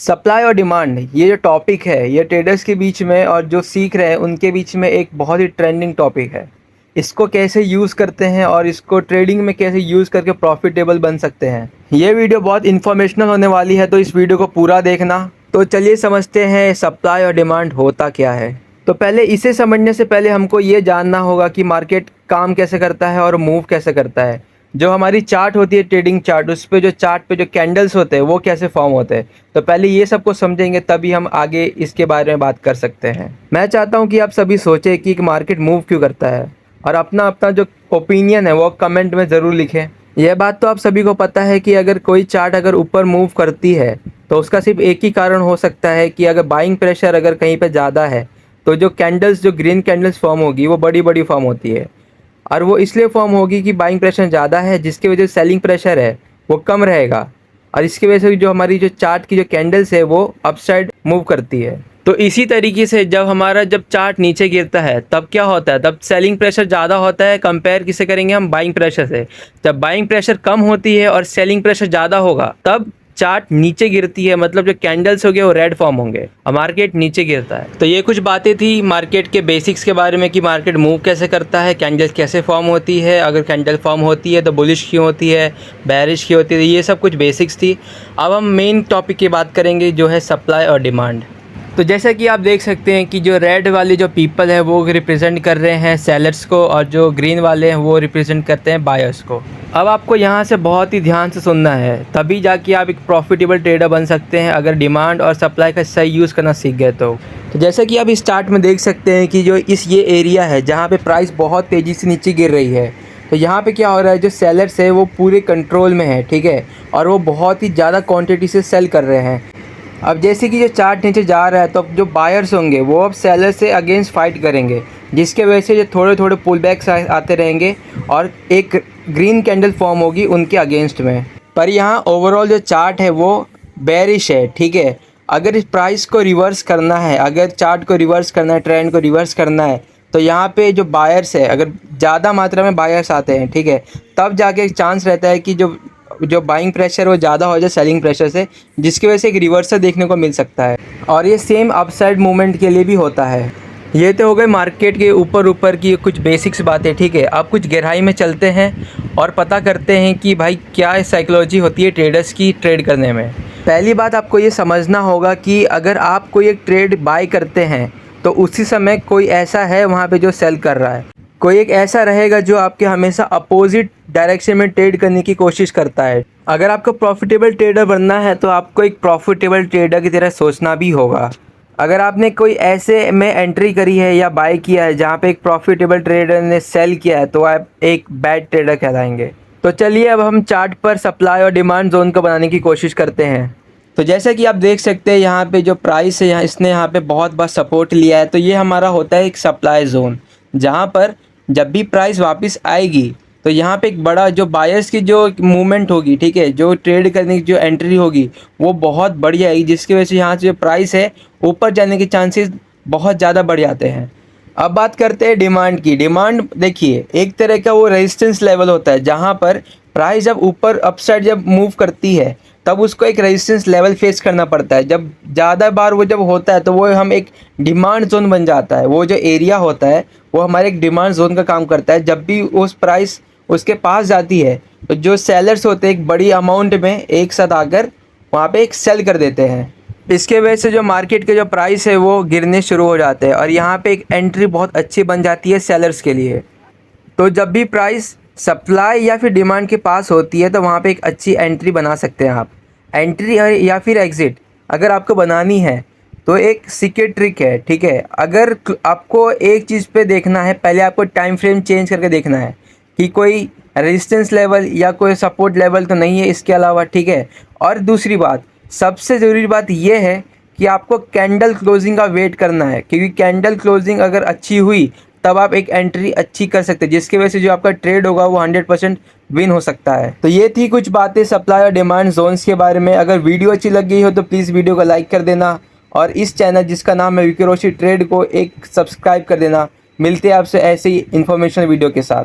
Supply और demand ये जो टॉपिक है ये ट्रेडर्स के बीच में और जो सीख रहे हैं उनके बीच में एक बहुत ही ट्रेंडिंग टॉपिक है। इसको कैसे यूज़ करते हैं और इसको ट्रेडिंग में कैसे यूज़ करके प्रॉफिटेबल बन सकते हैं। ये वीडियो बहुत इन्फॉर्मेशनल होने वाली है, तो इस वीडियो को पूरा देखना। तो चलिए समझते हैं सप्लाई और डिमांड होता क्या है। तो पहले इसे समझने से पहले हमको ये जानना होगा कि मार्केट काम कैसे करता है और मूव कैसे करता है। जो हमारी चार्ट होती है ट्रेडिंग चार्ट, उस पे जो चार्ट पे जो कैंडल्स होते हैं वो कैसे फॉर्म होते हैं। तो पहले ये सब को समझेंगे तभी हम आगे इसके बारे में बात कर सकते हैं। मैं चाहता हूँ कि आप सभी सोचें कि मार्केट मूव क्यों करता है और अपना अपना जो ओपिनियन है वो कमेंट में ज़रूर लिखें। यह बात तो आप सभी को पता है कि अगर कोई चार्ट अगर ऊपर मूव करती है तो उसका सिर्फ एक ही कारण हो सकता है कि अगर बाइंग प्रेशर अगर कहीं पर ज़्यादा है तो जो कैंडल्स, जो ग्रीन कैंडल्स फॉर्म होगी वो बड़ी बड़ी फॉर्म होती है। और वो इसलिए फॉर्म होगी कि बाइंग प्रेशर ज़्यादा है, जिसकी वजह से सेलिंग प्रेशर है वो कम रहेगा। और इसकी वजह से जो हमारी जो चार्ट की जो कैंडल्स है वो अपसाइड मूव करती है। तो इसी तरीके से जब चार्ट नीचे गिरता है तब क्या होता है, तब सेलिंग प्रेशर ज़्यादा होता है। कंपेयर किसे करेंगे हम, बाइंग प्रेशर से। जब बाइंग प्रेशर कम होती है और सेलिंग प्रेशर ज़्यादा होगा तब चार्ट नीचे गिरती है, मतलब जो कैंडल्स हो गए वो रेड फॉर्म होंगे और मार्केट नीचे गिरता है। तो ये कुछ बातें थी मार्केट के बेसिक्स के बारे में कि मार्केट मूव कैसे करता है, कैंडल्स कैसे फॉर्म होती है, अगर कैंडल फॉर्म होती है तो बुलिश क्यों होती है, बेरिश क्यों होती है। ये सब कुछ बेसिक्स थी। अब हम मेन टॉपिक की बात करेंगे जो है सप्लाई और डिमांड। तो जैसा कि आप देख सकते हैं कि जो रेड वाले जो पीपल है वो रिप्रेजेंट कर रहे हैं सेलर्स को और जो ग्रीन वाले हैं वो रिप्रेजेंट करते हैं बायर्स को। अब आपको यहाँ से बहुत ही ध्यान से सुनना है, तभी जाके आप एक प्रॉफिटेबल ट्रेडर बन सकते हैं अगर डिमांड और सप्लाई का सही यूज़ करना सीख गए तो। जैसा कि आप इस चार्ट में देख सकते हैं कि जो ये एरिया है जहाँ पे प्राइस बहुत तेज़ी से नीचे गिर रही है, तो यहाँ पे क्या हो रहा है, जो सेलर्स है वो पूरे कंट्रोल में है, ठीक है, और वो बहुत ही ज़्यादा क्वांटिटी से सेल कर रहे हैं। अब जैसे कि जो चार्ट नीचे जा रहा है तो अब जो बायर्स होंगे वो अब सेलर से अगेंस्ट फाइट करेंगे, जिसके वजह से जो थोड़े थोड़े पुल बैक्स आते रहेंगे और एक ग्रीन कैंडल फॉर्म होगी उनके अगेंस्ट में। पर यहाँ ओवरऑल जो चार्ट है वो बेरिश है, ठीक है। अगर इस प्राइस को रिवर्स करना है, अगर चार्ट को रिवर्स करना है, ट्रेंड को रिवर्स करना है, तो यहाँ पे जो बायर्स है अगर ज़्यादा मात्रा में बायर्स आते हैं, ठीक है, तब जाके चांस रहता है कि जो बाइंग प्रेशर वो ज़्यादा हो जाए सेलिंग प्रेशर से, जिसकी वजह से एक रिवर्सल देखने को मिल सकता है। और ये सेम अपसाइड मूवमेंट के लिए भी होता है। ये तो हो गए मार्केट के ऊपर की कुछ बेसिक्स बातें, ठीक है। अब कुछ गहराई में चलते हैं और पता करते हैं कि भाई क्या साइकोलॉजी होती है ट्रेडर्स की ट्रेड करने में। पहली बात आपको ये समझना होगा कि अगर आप कोई एक ट्रेड बाय करते हैं तो उसी समय कोई ऐसा है वहाँ पे जो सेल कर रहा है, कोई एक ऐसा रहेगा जो आपके हमेशा अपोजिट डायरेक्शन में ट्रेड करने की कोशिश करता है। अगर आपको प्रॉफिटेबल ट्रेडर बनना है तो आपको एक प्रॉफिटेबल ट्रेडर की तरह सोचना भी होगा। अगर आपने कोई ऐसे में एंट्री करी है या बाय किया है जहाँ पे एक प्रॉफिटेबल ट्रेडर ने सेल किया है तो आप एक बैड ट्रेडर कहलाएंगे। तो चलिए अब हम चार्ट पर सप्लाई और डिमांड जोन को बनाने की कोशिश करते हैं। तो जैसा कि आप देख सकते हैं यहाँ पे जो प्राइस है इसने यहाँ पे बहुत बार सपोर्ट लिया है, तो ये हमारा होता है एक सप्लाई जोन, जहाँ पर जब भी प्राइस वापस आएगी तो यहाँ पे एक बड़ा जो बायर्स की जो मूवमेंट होगी, ठीक है, जो ट्रेड करने की जो एंट्री होगी वो बहुत बढ़िया आएगी, जिसकी वजह से यहाँ से जो प्राइस है ऊपर जाने के चांसेस बहुत ज़्यादा बढ़ जाते हैं। अब बात करते हैं डिमांड की। डिमांड देखिए एक तरह का वो रेजिस्टेंस लेवल होता है जहाँ पर प्राइस जब ऊपर अपसाइड जब मूव करती है तब उसको एक रेजिस्टेंस लेवल फेस करना पड़ता है। जब ज़्यादा बार वो जब होता है तो वो हम एक डिमांड जोन बन जाता है। वो जो एरिया होता है वो हमारे एक डिमांड जोन का काम करता है। जब भी उस प्राइस उसके पास जाती है तो जो सेलर्स होते हैं एक बड़ी अमाउंट में एक साथ आकर वहाँ पे एक सेल कर देते हैं। इसके वजह से जो मार्केट के जो प्राइस है वो गिरने शुरू हो जाते हैं और यहाँ पे एक एंट्री बहुत अच्छी बन जाती है सेलर्स के लिए। तो जब भी प्राइस सप्लाई या फिर डिमांड के पास होती है तो वहाँ पे एक अच्छी एंट्री बना सकते हैं आप। एंट्री या फिर एग्ज़िट अगर आपको बनानी है तो एक सीक्रेट ट्रिक है, ठीक है। अगर आपको एक चीज़ पे देखना है, पहले आपको टाइम फ्रेम चेंज करके देखना है कि कोई रेजिस्टेंस लेवल या कोई सपोर्ट लेवल तो नहीं है इसके अलावा, ठीक है। और दूसरी बात, सबसे ज़रूरी बात यह है कि आपको कैंडल क्लोजिंग का वेट करना है, क्योंकि कैंडल क्लोजिंग अगर अच्छी हुई तब आप एक एंट्री अच्छी कर सकते हैं, जिसकी वजह से जो आपका ट्रेड होगा वो 100% विन हो सकता है। तो ये थी कुछ बातें सप्लाई और डिमांड जोन्स के बारे में। अगर वीडियो अच्छी लग गई हो तो प्लीज़ वीडियो को लाइक कर देना और इस चैनल जिसका नाम है विकी रोशी ट्रेड को एक सब्सक्राइब कर देना। मिलते हैं आपसे ऐसे ही इन्फॉर्मेशन वीडियो के साथ।